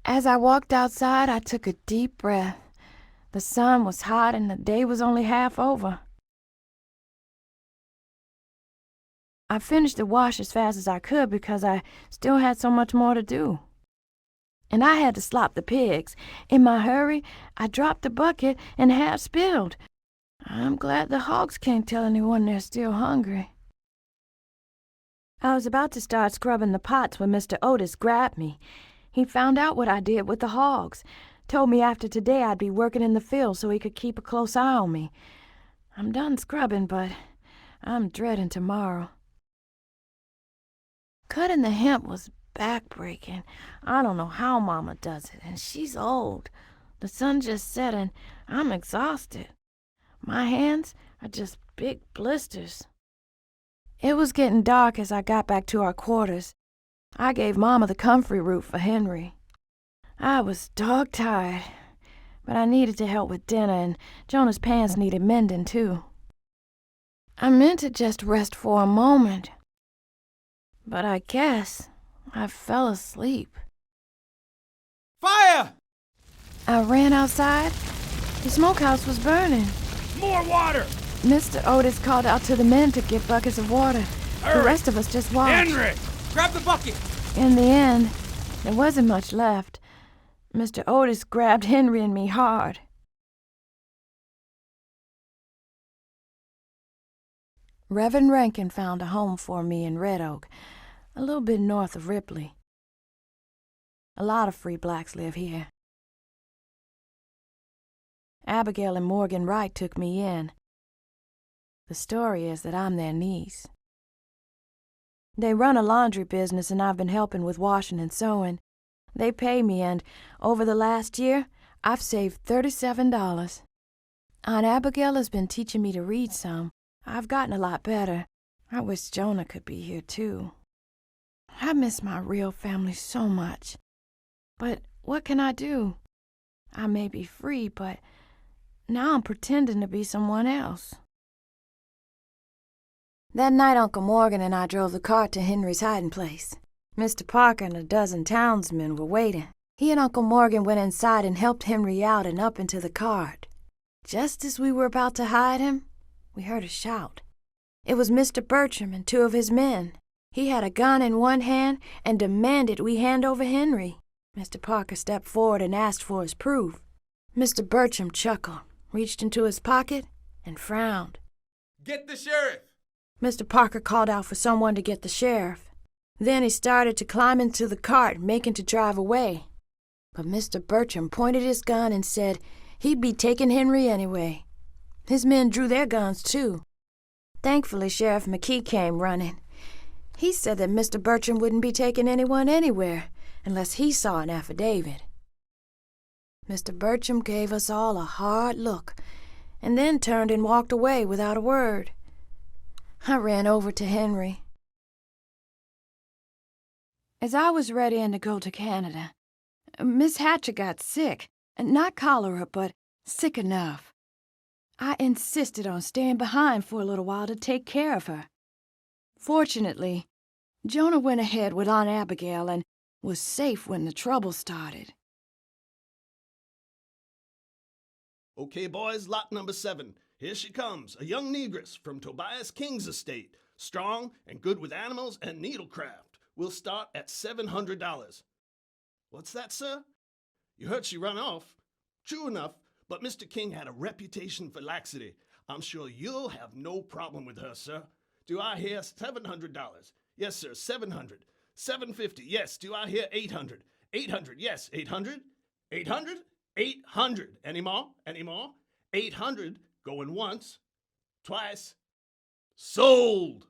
As I walked outside, I took a deep breath. The sun was hot and the day was only half over. I finished the wash as fast as I could because I still had so much more to do. And I had to slop the pigs. In my hurry, I dropped the bucket and half spilled. I'm glad the hogs can't tell anyone they're still hungry. I was about to start scrubbing the pots when Mr. Otis grabbed me. He found out what I did with the hogs. Told me after today I'd be working in the field so he could keep a close eye on me. I'm done scrubbing, but I'm dreading tomorrow. Cutting the hemp was back-breaking. I don't know how Mama does it, and she's old. The sun just set and I'm exhausted. My hands are just big blisters. It was getting dark as I got back to our quarters. I gave Mama the comfrey root for Henry. I was dog-tired, but I needed to help with dinner, and Jonah's pants needed mending, too. I meant to just rest for a moment, but I guess I fell asleep. Fire! I ran outside. The smokehouse was burning. More water! Mr. Otis called out to the men to get buckets of water. Hurry. The rest of us just watched. Henry! Grab the bucket! In the end, there wasn't much left. Mr. Otis grabbed Henry and me hard. Reverend Rankin found a home for me in Red Oak, a little bit north of Ripley. A lot of free blacks live here. Abigail and Morgan Wright took me in. The story is that I'm their niece. They run a laundry business and I've been helping with washing and sewing. They pay me and, over the last year, I've saved $37. Aunt Abigail has been teaching me to read some. I've gotten a lot better. I wish Jonah could be here too. I miss my real family so much. But what can I do? I may be free, but now I'm pretending to be someone else. That night Uncle Morgan and I drove the cart to Henry's hiding place. Mr. Parker and a dozen townsmen were waiting. He and Uncle Morgan went inside and helped Henry out and up into the cart. Just as we were about to hide him, we heard a shout. It was Mr. Bertram and two of his men. He had a gun in one hand and demanded we hand over Henry. Mr. Parker stepped forward and asked for his proof. Mr. Bertram chuckled, reached into his pocket, and frowned. Get the sheriff! Mr. Parker called out for someone to get the sheriff. Then he started to climb into the cart, making to drive away. But Mr. Bertram pointed his gun and said he'd be taking Henry anyway. His men drew their guns, too. Thankfully, Sheriff McKee came running. He said that Mr. Bertram wouldn't be taking anyone anywhere unless he saw an affidavit. Mr. Bertram gave us all a hard look and then turned and walked away without a word. I ran over to Henry. As I was readying to go to Canada, Miss Hatcher got sick, not cholera, but sick enough. I insisted on staying behind for a little while to take care of her. Fortunately, Jonah went ahead with Aunt Abigail and was safe when the trouble started. Okay, boys, lot number 7. Here she comes, a young negress from Tobias King's estate, strong and good with animals and needlecraft. We'll start at $700. What's that, sir? You heard she run off. True enough, but Mr. King had a reputation for laxity. I'm sure you'll have no problem with her, sir. Do I hear $700? Yes, sir, 700. 750, yes. Do I hear 800? 800, yes. 800? 800? 800. Any more? Any more? 800, going once, twice. Sold!